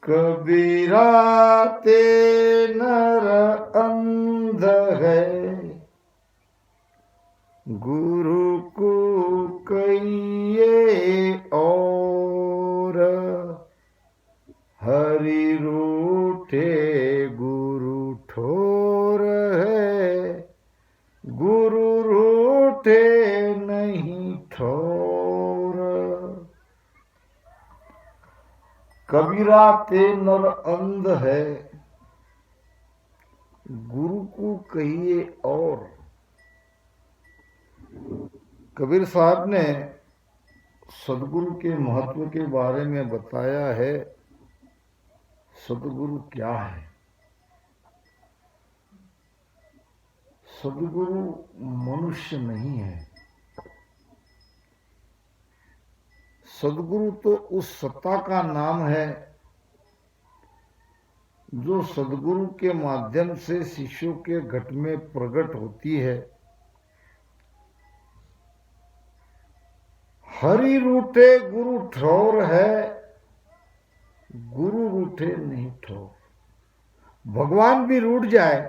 कबीरा ते नर अंध है, गुरु को कहिए और, हरि रूठे गुरु ठोर है, गुरु रूठे नहीं ठोर। कबीरा ते नर अंध है, गुरु को कहिए और। कबीर साहब ने सदगुरु के महत्व के बारे में बताया है। सदगुरु क्या है? सदगुरु मनुष्य नहीं है। सदगुरु तो उस सत्ता का नाम है जो सदगुरु के माध्यम से शिष्यों के घट में प्रकट होती है। हरि रूठे गुरु ठोर है, गुरु रूठे नहीं ठोर। भगवान भी रूठ जाए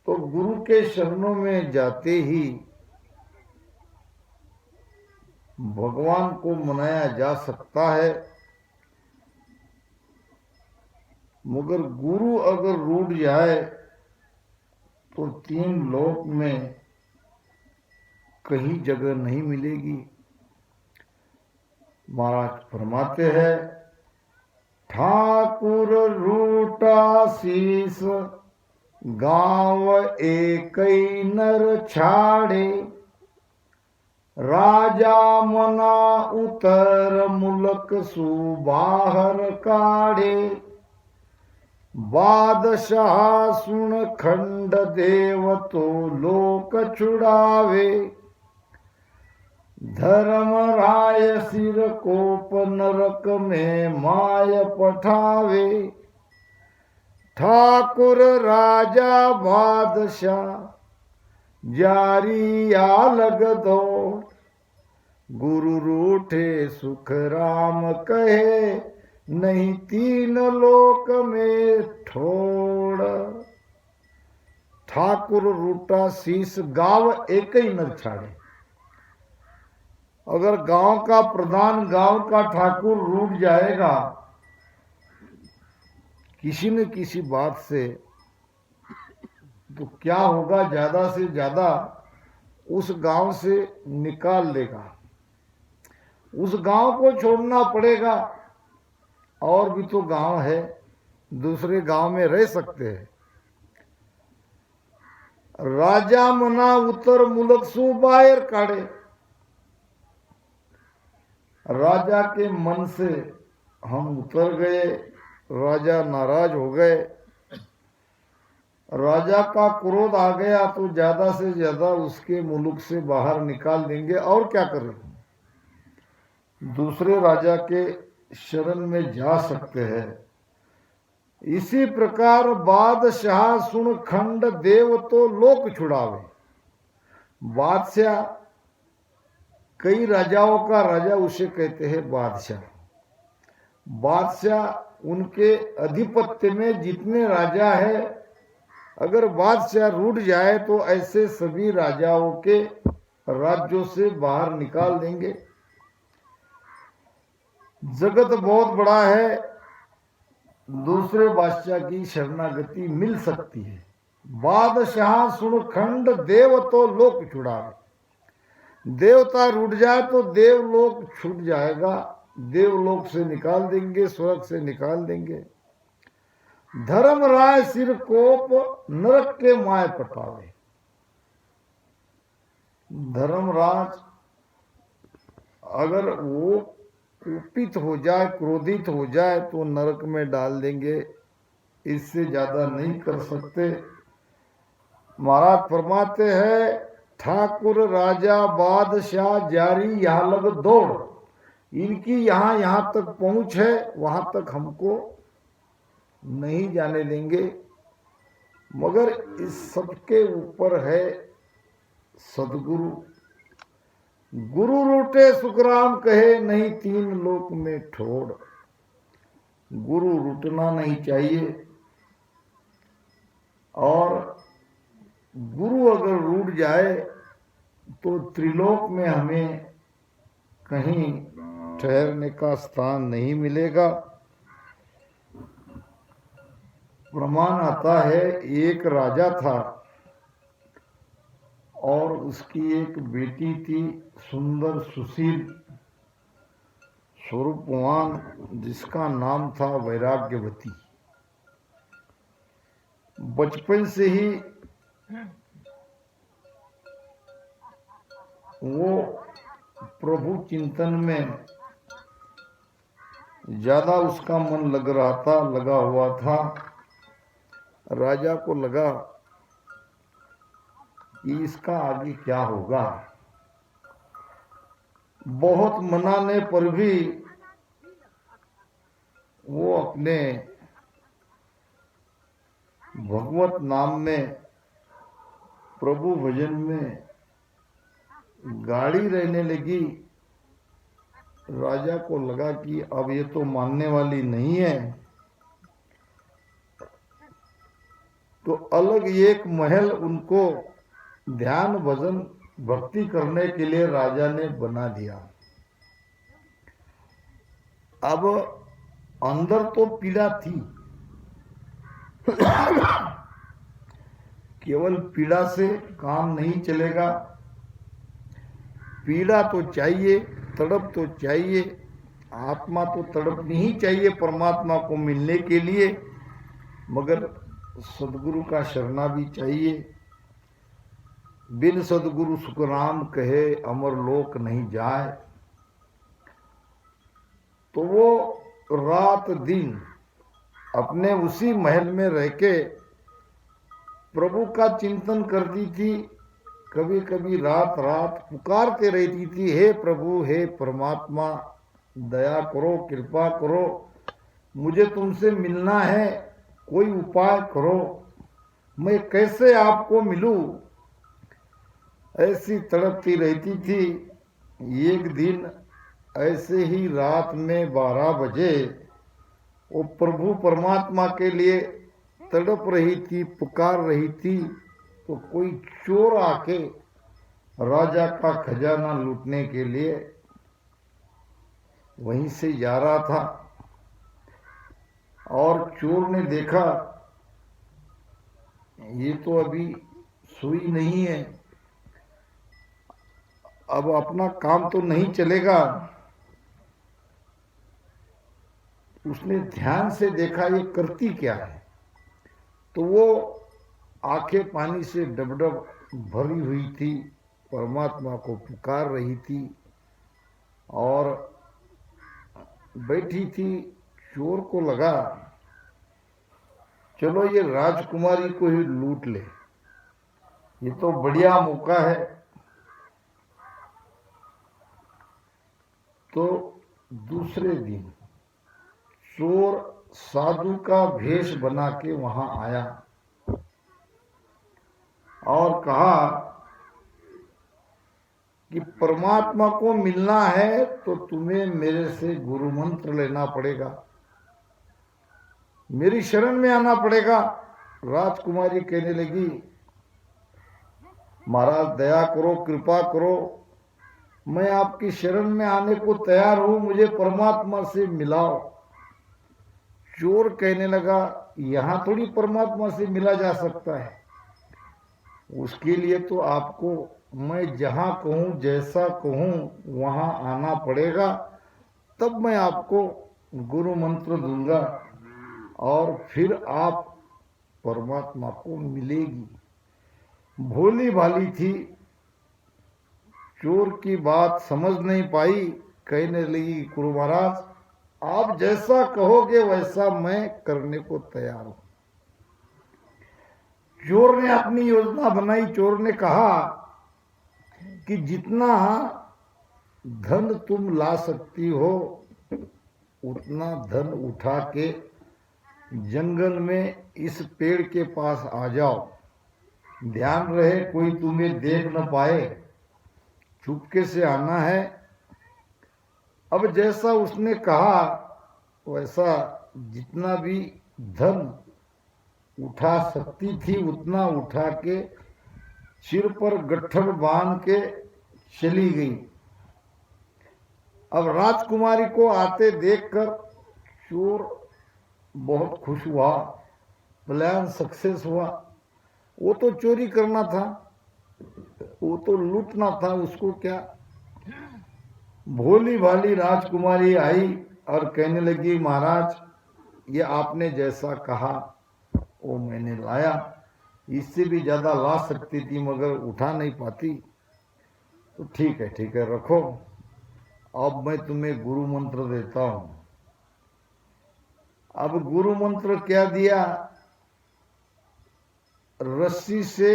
तो गुरु के शरणों में जाते ही भगवान को मनाया जा सकता है। मगर गुरु अगर रूठ जाए तो तीन लोक में कहीं जगह नहीं मिलेगी। महाराज फरमाते हैं, ठाकुर रूठा शीस गांव एक नर छाड़े, राजा मना उतर मुल्क सु बाहर काढ़े, बादशाह सुन खंड देव तो लोक छुड़ावे, धर्म राय सिर कोप नरक में माय पठावे, ठाकुर राजा बादशाह जारी आलग दो, गुरु रूठे सुख राम कहे, नहीं तीन लोक में ठोड़। ठाकुर रूठा शीस गांव एक ही नर छाड़े। अगर गांव का प्रधान, गांव का ठाकुर रूठ जाएगा किसी न किसी बात से, तो क्या होगा? ज्यादा से ज्यादा उस गांव से निकाल लेगा, उस गांव को छोड़ना पड़ेगा। और भी तो गांव है, दूसरे गांव में रह सकते हैं। राजा मना उतर मुल्क सु बाहर काढ़े, राजा के मन से हम उतर गए, राजा नाराज हो गए, राजा का क्रोध आ गया तो ज्यादा से ज्यादा उसके मुल्क से बाहर निकाल देंगे। और क्या करें? दूसरे राजा के शरण में जा सकते हैं। इसी प्रकार बादशाह सुन खंड देव तो लोक छुड़ावे। बादशाह, कई राजाओं का राजा उसे कहते हैं बादशाह। बादशाह, उनके अधिपत्य में जितने राजा है, अगर बादशाह रूठ जाए तो ऐसे सभी राजाओं के राज्यों से बाहर निकाल देंगे। जगत बहुत बड़ा है, दूसरे बादशाह की शरणागति मिल सकती है। बादशाह सुन खंड देव तो लोक छुड़ावे। देवता रूठ जाए तो देवलोक छूट जाएगा, देवलोक से निकाल देंगे, स्वर्ग से निकाल देंगे। धर्म राय सिर कोप नरक के माय पटावे। धर्मराज अगर वो कुपित हो जाए, क्रोधित हो जाए तो नरक में डाल देंगे। इससे ज्यादा नहीं कर सकते। महाराज फरमाते हैं, ठाकुर राजा बादशाह जारी यहाँ लग दौड़। इनकी यहाँ तक पहुंच है, वहां तक हमको नहीं जाने देंगे। मगर इस सबके ऊपर है सदगुरु। गुरु रूठे सुखराम कहे, नहीं तीन लोक में ठोड़। गुरु रुटना नहीं चाहिए, और गुरु अगर रूठ जाए तो त्रिलोक में हमें कहीं ठहरने का स्थान नहीं मिलेगा। प्रमाण आता है, एक राजा था और उसकी एक बेटी थी, सुंदर सुशील स्वरूपवान, जिसका नाम था वैराग्यवती। बचपन से ही वो प्रभु चिंतन में ज्यादा उसका मन लगा हुआ था। राजा को लगा कि इसका आगे क्या होगा। बहुत मनाने पर भी वो अपने भगवत नाम में, प्रभु भजन में गाड़ी रहने लगी। राजा को लगा कि अब ये तो मानने वाली नहीं है, तो अलग एक महल उनको ध्यान भजन भक्ति करने के लिए राजा ने बना दिया। अब अंदर तो पीड़ा थी, केवल पीड़ा से काम नहीं चलेगा, पीड़ा तो चाहिए, तड़प तो चाहिए, आत्मा तो तड़पनी ही चाहिए परमात्मा को मिलने के लिए, मगर सदगुरु का शरणा भी चाहिए। बिन सदगुरु सुखराम कहे अमर लोक नहीं जाए। तो वो रात दिन अपने उसी महल में रह के प्रभु का चिंतन करती थी। कभी कभी रात रात पुकारते रहती थी, हे प्रभु, हे परमात्मा, दया करो, कृपा करो, मुझे तुमसे मिलना है, कोई उपाय करो, मैं कैसे आपको मिलूं। ऐसी तड़पती रहती थी। एक दिन ऐसे ही रात में 12 बजे वो प्रभु परमात्मा के लिए तड़प रही थी, पुकार रही थी, तो कोई चोर आके राजा का खजाना लूटने के लिए वहीं से जा रहा था। और चोर ने देखा ये तो अभी सोई नहीं है, अब अपना काम तो नहीं चलेगा। उसने ध्यान से देखा ये करती क्या है, तो वो आंखें पानी से डबडब भरी हुई थी, परमात्मा को पुकार रही थी और बैठी थी। चोर को लगा चलो ये राजकुमारी को ही लूट ले, ये तो बढ़िया मौका है। तो दूसरे दिन चोर साधु का भेष बना के वहां आया और कहा कि परमात्मा को मिलना है तो तुम्हें मेरे से गुरु मंत्र लेना पड़ेगा, मेरी शरण में आना पड़ेगा। राजकुमारी कहने लगी, महाराज दया करो, कृपा करो, मैं आपकी शरण में आने को तैयार हूं, मुझे परमात्मा से मिलाओ। चोर कहने लगा, यहां थोड़ी परमात्मा से मिला जा सकता है, उसके लिए तो आपको मैं जहां कहूं, जैसा कहूं वहां आना पड़ेगा, तब मैं आपको गुरु मंत्र दूंगा और फिर आप परमात्मा को मिलेगी। भोली भाली थी, चोर की बात समझ नहीं पाई, कहने लगी, गुरु महाराज आप जैसा कहोगे वैसा मैं करने को तैयार हूं। चोर ने अपनी योजना बनाई। चोर ने कहा कि जितना धन तुम ला सकती हो उतना धन उठा के जंगल में इस पेड़ के पास आ जाओ, ध्यान रहे कोई तुम्हें देख न पाए, चुपके से आना है। अब जैसा उसने कहा वैसा जितना भी धन उठा सकती थी उतना उठा के सिर पर गट्ठर बांध के चली गई। अब राजकुमारी को आते देखकर चोर बहुत खुश हुआ, प्लान सक्सेस हुआ। वो तो चोरी करना था, वो तो लूटना था, उसको क्या। भोली भाली राजकुमारी आई और कहने लगी, महाराज ये आपने जैसा कहा वो मैंने लाया, इससे भी ज्यादा ला सकती थी मगर उठा नहीं पाती। तो ठीक है रखो, अब मैं तुम्हें गुरु मंत्र देता हूं। अब गुरु मंत्र क्या दिया, रस्सी से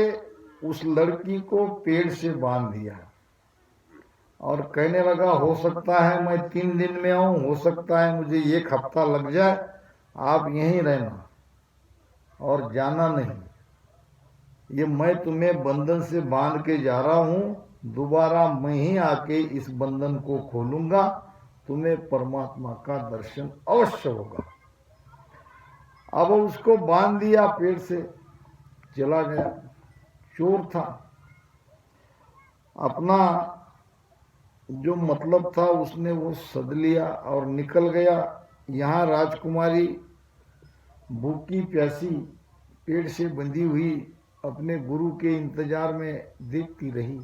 उस लड़की को पेड़ से बांध दिया और कहने लगा, हो सकता है मैं 3 दिन में आऊं, हो सकता है मुझे 1 हफ्ता लग जाए, आप यहीं रहना और जाना नहीं। ये मैं तुम्हें बंधन से बांध के जा रहा हूं, दोबारा मैं ही आके इस बंधन को खोलूंगा, तुम्हें परमात्मा का दर्शन अवश्य होगा। अब उसको बांध दिया, पेड़ से चला गया। चोर था, अपना जो मतलब था उसने वो सद लिया और निकल गया। यहाँ राजकुमारी भूखी प्यासी पेड़ से बंधी हुई अपने गुरु के इंतजार में देखती रही।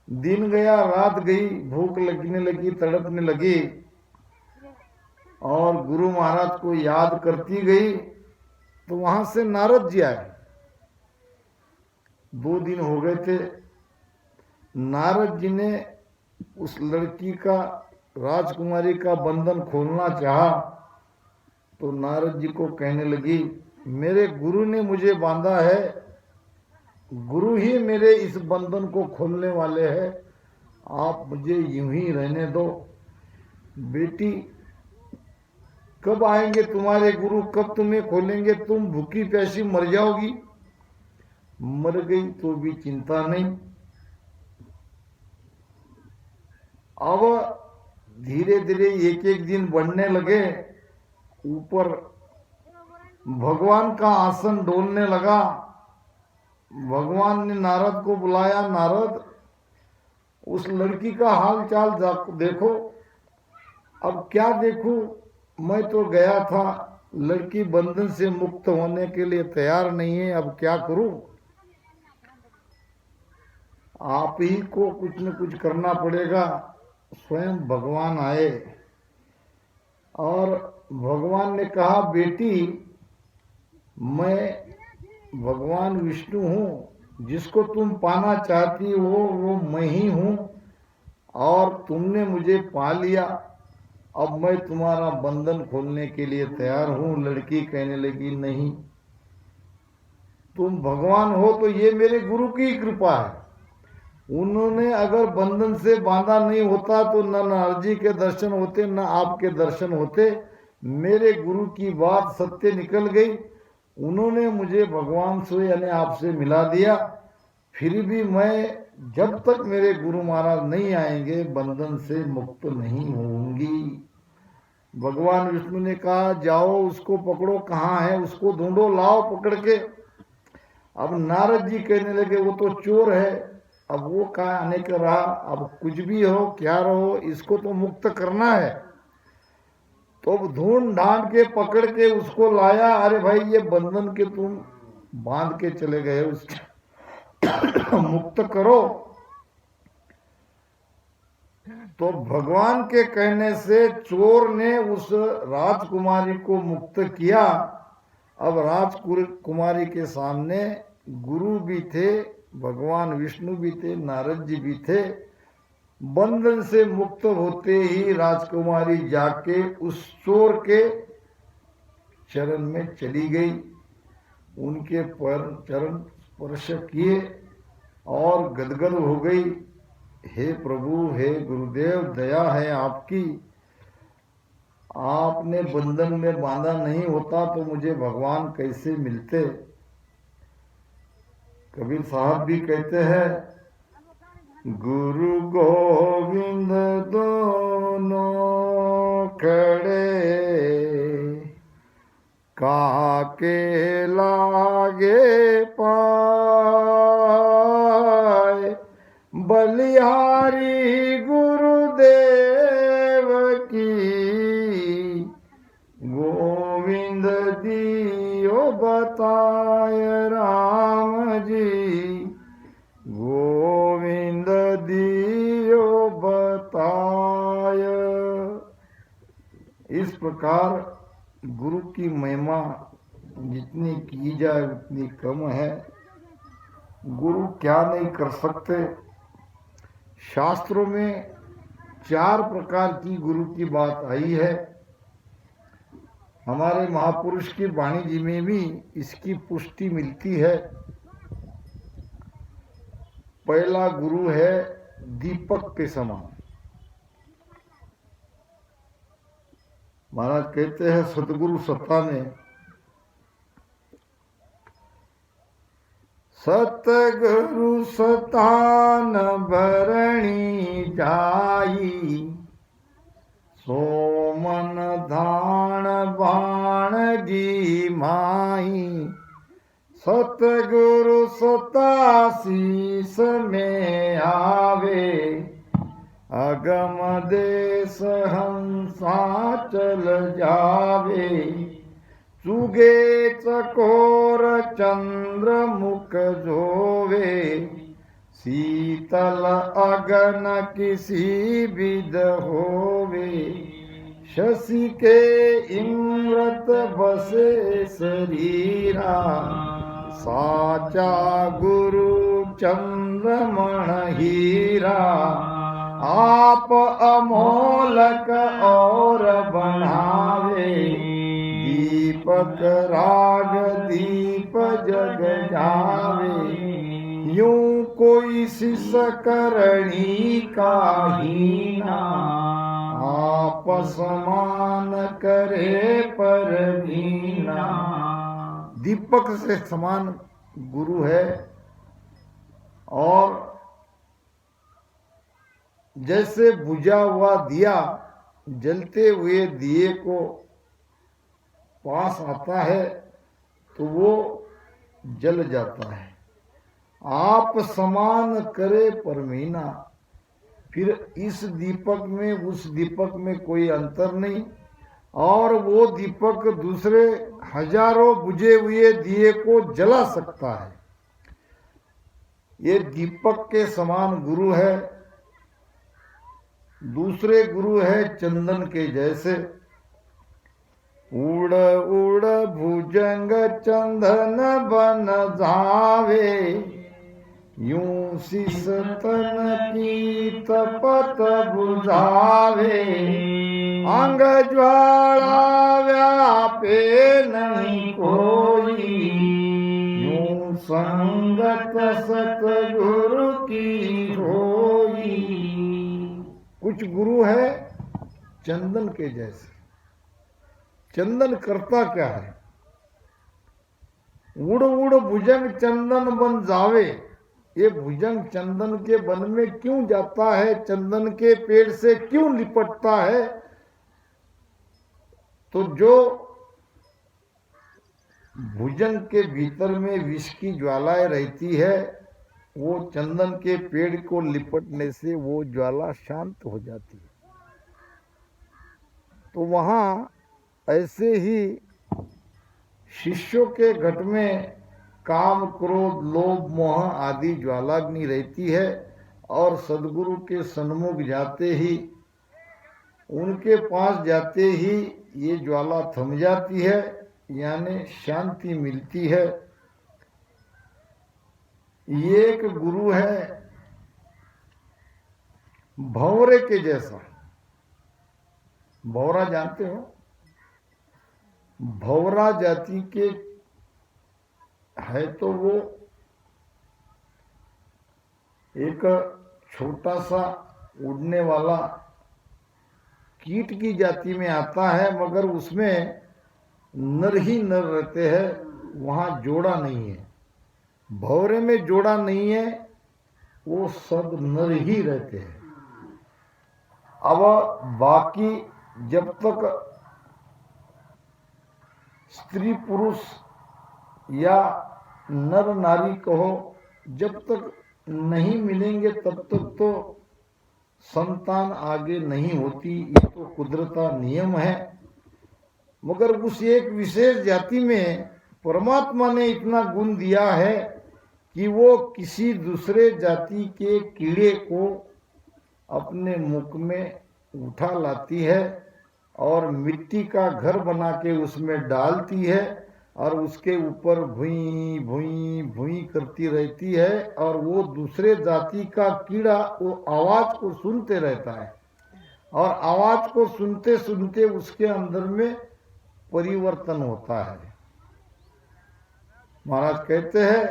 दिन गया, रात गई, भूख लगने लगी, तड़पने लगी और गुरु महाराज को याद करती गई। तो वहां से नारद जी आए। 2 दिन हो गए थे। नारद जी ने उस लड़की का, राजकुमारी का बंधन खोलना चाहा तो नारद जी को कहने लगी, मेरे गुरु ने मुझे बांधा है, गुरु ही मेरे इस बंधन को खोलने वाले हैं, आप मुझे यूं ही रहने दो। बेटी कब आएंगे तुम्हारे गुरु, कब तुम्हें खोलेंगे, तुम भूखी प्यासी मर जाओगी। मर गई तो भी चिंता नहीं। अब धीरे धीरे 1-1 दिन बढ़ने लगे। ऊपर भगवान का आसन डोलने लगा। भगवान ने नारद को बुलाया, नारद उस लड़की का हाल चाल देखो। अब क्या देखूं, मैं तो गया था, लड़की बंधन से मुक्त होने के लिए तैयार नहीं है, अब क्या करूं। आप ही को कुछ न कुछ करना पड़ेगा। स्वयं भगवान आए और भगवान ने कहा, बेटी मैं भगवान विष्णु हूं, जिसको तुम पाना चाहती हो वो मैं ही हूं और तुमने मुझे पा लिया, अब मैं तुम्हारा बंधन खोलने के लिए तैयार हूं। लड़की कहने लगी, नहीं, तुम भगवान हो तो ये मेरे गुरु की कृपा है। उन्होंने अगर बंधन से बांधा नहीं होता तो न नारद जी के दर्शन होते, न आपके दर्शन होते। मेरे गुरु की बात सत्य निकल गई, उन्होंने मुझे भगवान से यानी आपसे मिला दिया। फिर भी मैं, जब तक मेरे गुरु महाराज नहीं आएंगे, बंधन से मुक्त नहीं होंगी। भगवान विष्णु ने कहा, जाओ उसको पकड़ो, कहाँ है उसको ढूंढो, लाओ पकड़ के। अब नारद जी कहने लगे, वो तो चोर है, अब वो कहाँ आने का रहा, अब कुछ भी हो क्या रहो, इसको तो मुक्त करना है। तो ढूंढ ढांड के पकड़ के उसको लाया। अरे भाई, ये बंधन के तुम बांध के चले गए, उसको मुक्त करो। तो भगवान के कहने से चोर ने उस राजकुमारी को मुक्त किया। अब राजकुमारी के सामने गुरु भी थे, भगवान विष्णु भी थे, नारद जी भी थे। बंधन से मुक्त होते ही राजकुमारी जाके उस चोर के चरण में चली गई, उनके चरण स्पर्श किए और गदगद हो गई। हे प्रभु, हे गुरुदेव, दया है आपकी, आपने बंधन में बांधा नहीं होता तो मुझे भगवान कैसे मिलते। कबीर साहब भी कहते हैं, गुरु गोविंद दोनों खड़े कहा के लागे पाए बलिहारी गुरुदेव की गोविंद दियो बताय राम जी गोविंद दियो बताय। इस प्रकार गुरु की महिमा जितनी की जाए उतनी कम है। गुरु क्या नहीं कर सकते। शास्त्रों में 4 प्रकार की गुरु की बात आई है। हमारे महापुरुष की वाणी जी में भी इसकी पुष्टि मिलती है। पहला गुरु है दीपक के समान। महाराज कहते हैं सतगुरु सत्ता ने सतगुरु सतान भरणी जाई सोमन धान बाण जी माई सतगुरु सतासीस में आवे अगम देश हंसा चल जावे चुगे चकोर चंद्र मुख जोवे शीतल अगन किसी विद होवे शशि के इमृत बसे शरीरा साचा गुरु चंद्रमण हीरा आप अमोलक और बनावे दीपक राग दीप जग जावे यूं कोई शिष करणी का हीना आप समान करे पर दीना। दीपक से समान गुरु है और जैसे बुझा हुआ दिया जलते हुए दिए को पास आता है तो वो जल जाता है। आप समान करे परमीना। फिर इस दीपक में उस दीपक में कोई अंतर नहीं और वो दीपक दूसरे हजारों बुझे हुए दिए को जला सकता है। ये दीपक के समान गुरु है। दूसरे गुरु है चंदन के जैसे। उड़ उड़ भुजंग चंदन बन जावे यूं शिष तन की तपत बुझावे अंग ज्वाला व्यापे नहीं कोई यूं संगत सतगुरु की होई। कुछ गुरु है चंदन के जैसे। चंदन करता क्या है? उड़ उड़ भुजंग चंदन बन जावे। ये भुजंग चंदन के बन में क्यों जाता है? चंदन के पेड़ से क्यों लिपटता है? तो जो भुजंग के भीतर में विष की ज्वालाएं रहती है वो चंदन के पेड़ को लिपटने से वो ज्वाला शांत हो जाती है। तो वहाँ ऐसे ही शिष्यों के घट में काम क्रोध लोभ मोह आदि ज्वालाग्नि रहती है और सदगुरु के सन्मुख जाते ही उनके पास जाते ही ये ज्वाला थम जाती है यानी शांति मिलती है। ये एक गुरु है भंवरे के जैसा। भंवरा जानते हो? भंवरा जाति के है तो वो एक छोटा सा उड़ने वाला कीट की जाति में आता है मगर उसमें नर ही नर रहते हैं, वहां जोड़ा नहीं है। भंवरे में जोड़ा नहीं है, वो सब नर ही रहते हैं। अब बाकी जब तक स्त्री पुरुष या नर नारी कहो, जब तक नहीं मिलेंगे तब तक तो संतान आगे नहीं होती। ये तो कुदरत का नियम है। मगर उस एक विशेष जाति में परमात्मा ने इतना गुण दिया है कि वो किसी दूसरे जाति के कीड़े को अपने मुख में उठा लाती है और मिट्टी का घर बना के उसमें डालती है और उसके ऊपर भुई भुई भुई करती रहती है और वो दूसरे जाति का कीड़ा वो आवाज को सुनते रहता है और आवाज को सुनते सुनते उसके अंदर में परिवर्तन होता है। महाराज कहते हैं,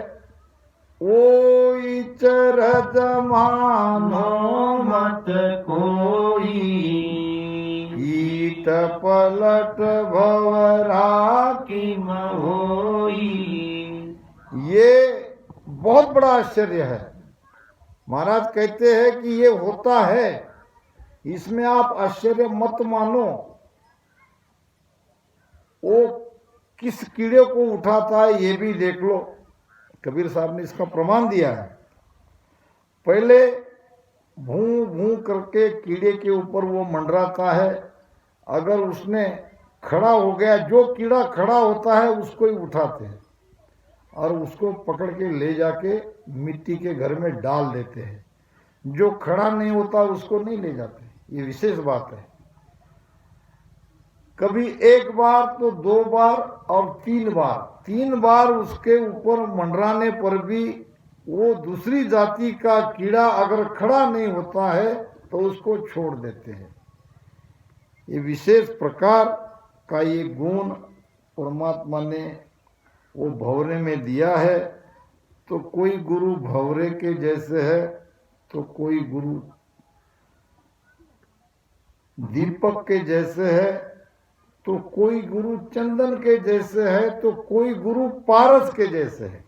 ओई चरत मानो मत कोई, ईट पलट भवरा की होई। ये बहुत बड़ा आश्चर्य है। महाराज कहते हैं कि ये होता है, इसमें आप आश्चर्य मत मानो। वो किस कीड़े को उठाता है ये भी देख लो। कबीर साहब ने इसका प्रमाण दिया है। पहले भूं भूं करके कीड़े के ऊपर वो मंडराता है। अगर उसने खड़ा हो गया, जो कीड़ा खड़ा होता है उसको ही उठाते हैं और उसको पकड़ के ले जाके मिट्टी के घर में डाल देते हैं। जो खड़ा नहीं होता उसको नहीं ले जाते। ये विशेष बात है। कभी एक बार तो 2 बार और 3 बार, 3 बार उसके ऊपर मंडराने पर भी वो दूसरी जाति का कीड़ा अगर खड़ा नहीं होता है तो उसको छोड़ देते हैं। ये विशेष प्रकार का ये गुण परमात्मा ने वो भंवरे में दिया है। तो कोई गुरु भंवरे के जैसे है तो कोई गुरु दीपक के जैसे है तो कोई गुरु चंदन के जैसे है तो कोई गुरु पारस के जैसे है।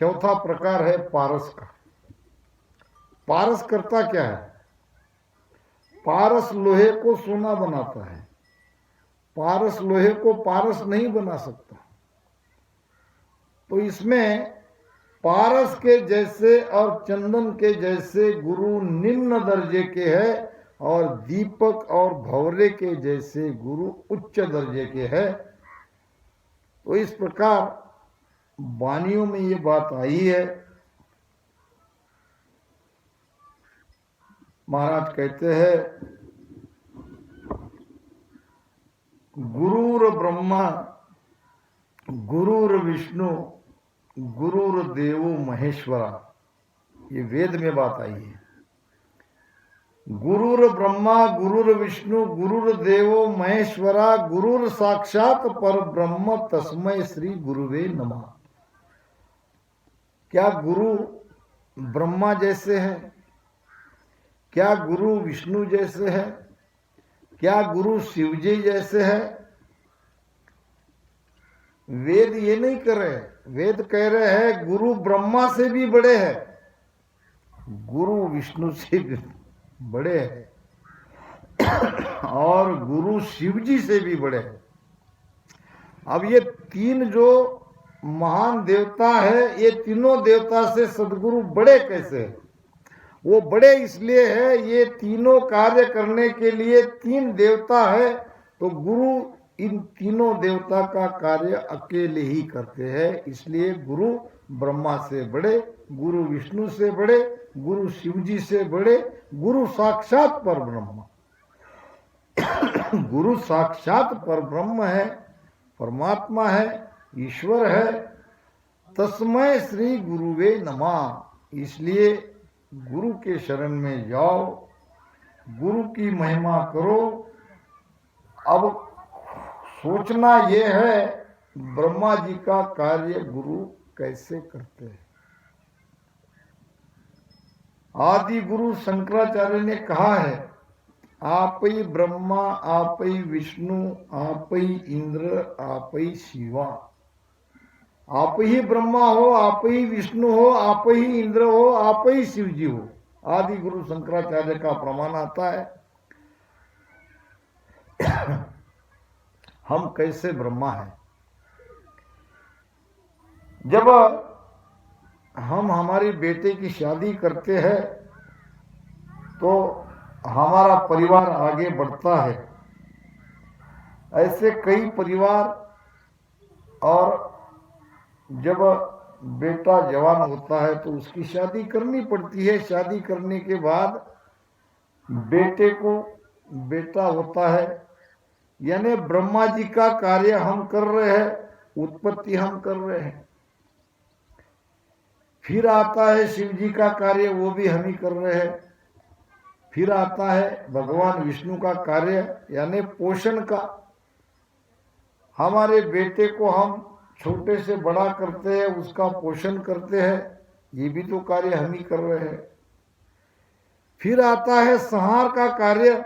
चौथा प्रकार है पारस का। पारस करता क्या है? पारस लोहे को सोना बनाता है। पारस लोहे को पारस नहीं बना सकता। तो इसमें पारस के जैसे और चंदन के जैसे गुरु निम्न दर्जे के हैं और दीपक और भंवरे के जैसे गुरु उच्च दर्जे के हैं। तो इस प्रकार वाणियों में ये बात आई है। महाराज कहते हैं, गुरुर ब्रह्मा गुरुर विष्णु गुरुर देवो महेश्वरा। ये वेद में बात आई है। गुरुर ब्रह्मा गुरुर विष्णु गुरुर देवो महेश्वरा गुरुर साक्षात पर ब्रह्म तस्मै श्री गुरुवे नमः। क्या गुरु ब्रह्मा जैसे है? क्या गुरु विष्णु जैसे है? क्या गुरु शिवजी जैसे है? वेद ये नहीं कह रहे। वेद कह रहे हैं गुरु ब्रह्मा से भी बड़े हैं, गुरु विष्णु से भी बड़े हैं और गुरु शिवजी से भी बड़े हैं। अब ये 3 जो महान देवता है, ये तीनों देवता से सदगुरु बड़े कैसे हैं? वो बड़े इसलिए है, ये तीनों कार्य करने के लिए 3 देवता है तो गुरु इन तीनों देवता का कार्य अकेले ही करते हैं। इसलिए गुरु ब्रह्मा से बड़े, गुरु विष्णु से बड़े, गुरु शिवजी से बड़े, गुरु साक्षात पर ब्रह्म। गुरु साक्षात पर ब्रह्म है, परमात्मा है, ईश्वर है। तस्मै श्री गुरुवे नमः। इसलिए गुरु के शरण में जाओ, गुरु की महिमा करो। अब सोचना यह है ब्रह्मा जी का कार्य गुरु कैसे करते हैं। आदि गुरु शंकराचार्य ने कहा है, आप ही ब्रह्मा, आप ही विष्णु, आप ही इंद्र, आप ही शिवा। आप ही ब्रह्मा हो, आप ही विष्णु हो, आप ही इंद्र हो, आप ही शिवजी हो। आदि गुरु शंकराचार्य का प्रमाण आता है। हम कैसे ब्रह्मा हैं? जब हम हमारी बेटे की शादी करते हैं तो हमारा परिवार आगे बढ़ता है। ऐसे कई परिवार, और जब बेटा जवान होता है तो उसकी शादी करनी पड़ती है। शादी करने के बाद बेटे को बेटा होता है, यानी ब्रह्मा जी का कार्य हम कर रहे हैं, उत्पत्ति हम कर रहे हैं। फिर आता है शिव जी का कार्य, वो भी हम ही कर रहे हैं। फिर आता है भगवान विष्णु का कार्य, यानी पोषण का। हमारे बेटे को हम छोटे से बड़ा करते हैं, उसका पोषण करते हैं, ये भी तो कार्य हम ही कर रहे हैं। फिर आता है संहार का कार्य।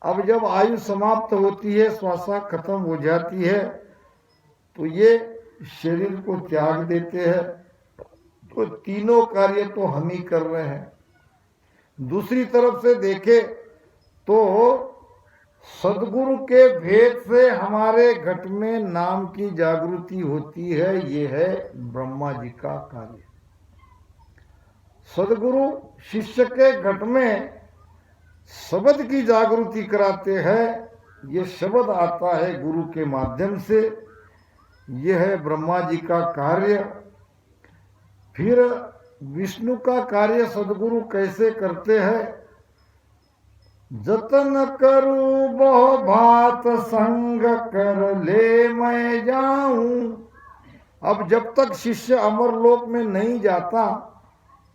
अब जब आयु समाप्त होती है, श्वासा खत्म हो जाती है, तो ये शरीर को त्याग देते हैं। तो तीनों कार्य तो हम ही कर रहे हैं। दूसरी तरफ से देखे तो सदगुरु के भेद से हमारे घट में नाम की जागृति होती है, ये है ब्रह्मा जी का कार्य। सदगुरु शिष्य के घट में शब्द की जागृति कराते हैं। ये शब्द आता है गुरु के माध्यम से, यह है ब्रह्मा जी का कार्य। फिर विष्णु का कार्य सदगुरु कैसे करते हैं? जतन करूं बहु भात संग कर ले मैं जाऊं। अब जब तक शिष्य अमरलोक में नहीं जाता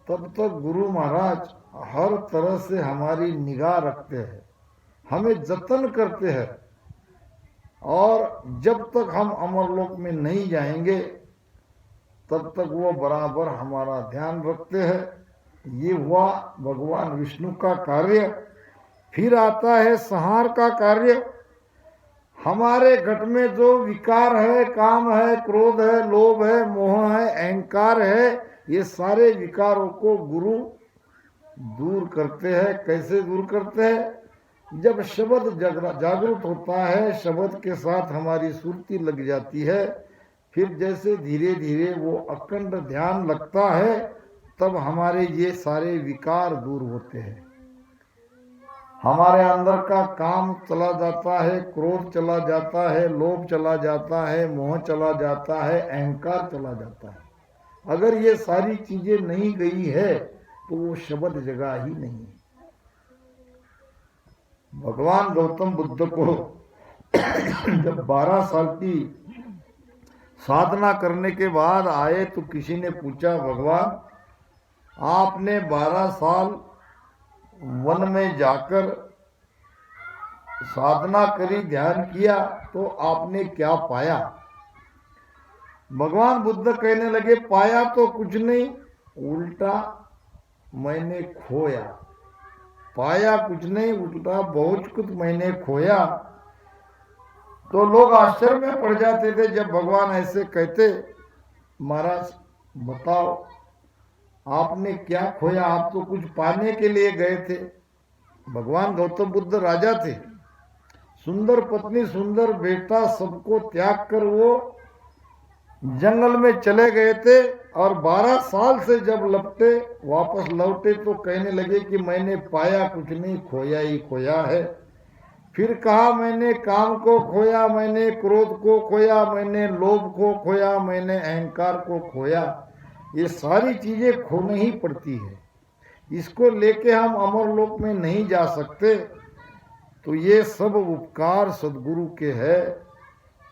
तब तक गुरु महाराज हर तरह से हमारी निगाह रखते हैं, हमें जतन करते हैं। और जब तक हम अमरलोक में नहीं जाएंगे तब तक वो बराबर हमारा ध्यान रखते हैं। ये हुआ भगवान विष्णु का कार्य। फिर आता है संहार का कार्य। हमारे घट में जो विकार है, काम है, क्रोध है, लोभ है, मोह है, अहंकार है, ये सारे विकारों को गुरु दूर करते हैं। कैसे दूर करते हैं? जब शब्द जागृत होता है, शब्द के साथ हमारी सुरती लग जाती है, फिर जैसे धीरे धीरे वो अखंड ध्यान लगता है, तब हमारे ये सारे विकार दूर होते हैं। हमारे अंदर का काम चला जाता है, क्रोध चला जाता है, लोभ चला जाता है, मोह चला जाता है, अहंकार चला जाता है। अगर ये सारी चीजें नहीं गई है तो वो शब्द जगह ही नहीं। भगवान गौतम बुद्ध को जब 12 साल की साधना करने के बाद आए तो किसी ने पूछा, भगवान आपने 12 साल वन में जाकर साधना करी, ध्यान किया, तो आपने क्या पाया? भगवान बुद्ध कहने लगे, पाया तो कुछ नहीं, उल्टा मैंने खोया। पाया कुछ नहीं, उल्टा बहुत कुछ मैंने खोया। तो लोग आश्चर्य में पड़ जाते थे जब भगवान ऐसे कहते। महाराज बताओ आपने क्या खोया? आप तो कुछ पाने के लिए गए थे। भगवान गौतम बुद्ध राजा थे, सुंदर पत्नी, सुंदर बेटा, सबको त्याग कर वो जंगल में चले गए थे। और 12 साल से जब वापस लौटे तो कहने लगे कि मैंने पाया कुछ नहीं, खोया ही खोया है। फिर कहा, मैंने काम को खोया, मैंने क्रोध को खोया, मैंने लोभ को खोया, मैंने अहंकार को खोया। ये सारी चीजें खोनी ही पड़ती है। इसको लेके हम अमरलोक में नहीं जा सकते। तो ये सब उपकार सदगुरु के है,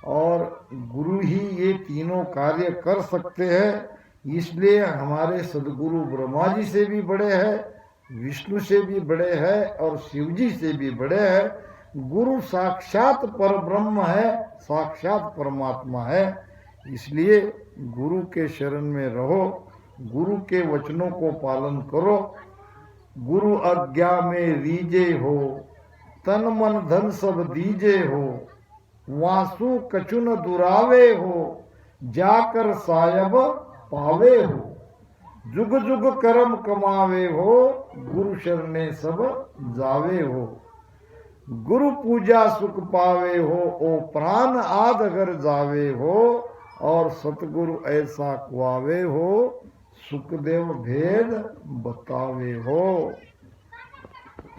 और गुरु ही ये तीनों कार्य कर सकते हैं। इसलिए हमारे सदगुरु ब्रह्मा जी से भी बड़े हैं, विष्णु से भी बड़े हैं, और शिव जी से भी बड़े हैं। गुरु साक्षात परब्रह्म है, साक्षात परमात्मा है। इसलिए गुरु के शरण में रहो, गुरु के वचनों को पालन करो। गुरु आज्ञा में रीजे हो, तन मन धन सब दीजे हो। वासु कछुन दुरावे हो, जाकर सायब पावे हो। जुग जुग कर्म कमावे हो, गुरु शरणे सब जावे हो। गुरु पूजा सुख पावे हो, ओ प्राण आद अगर जावे हो। और सतगुरु ऐसा कुआवे हो, सुखदेव भेद बतावे हो।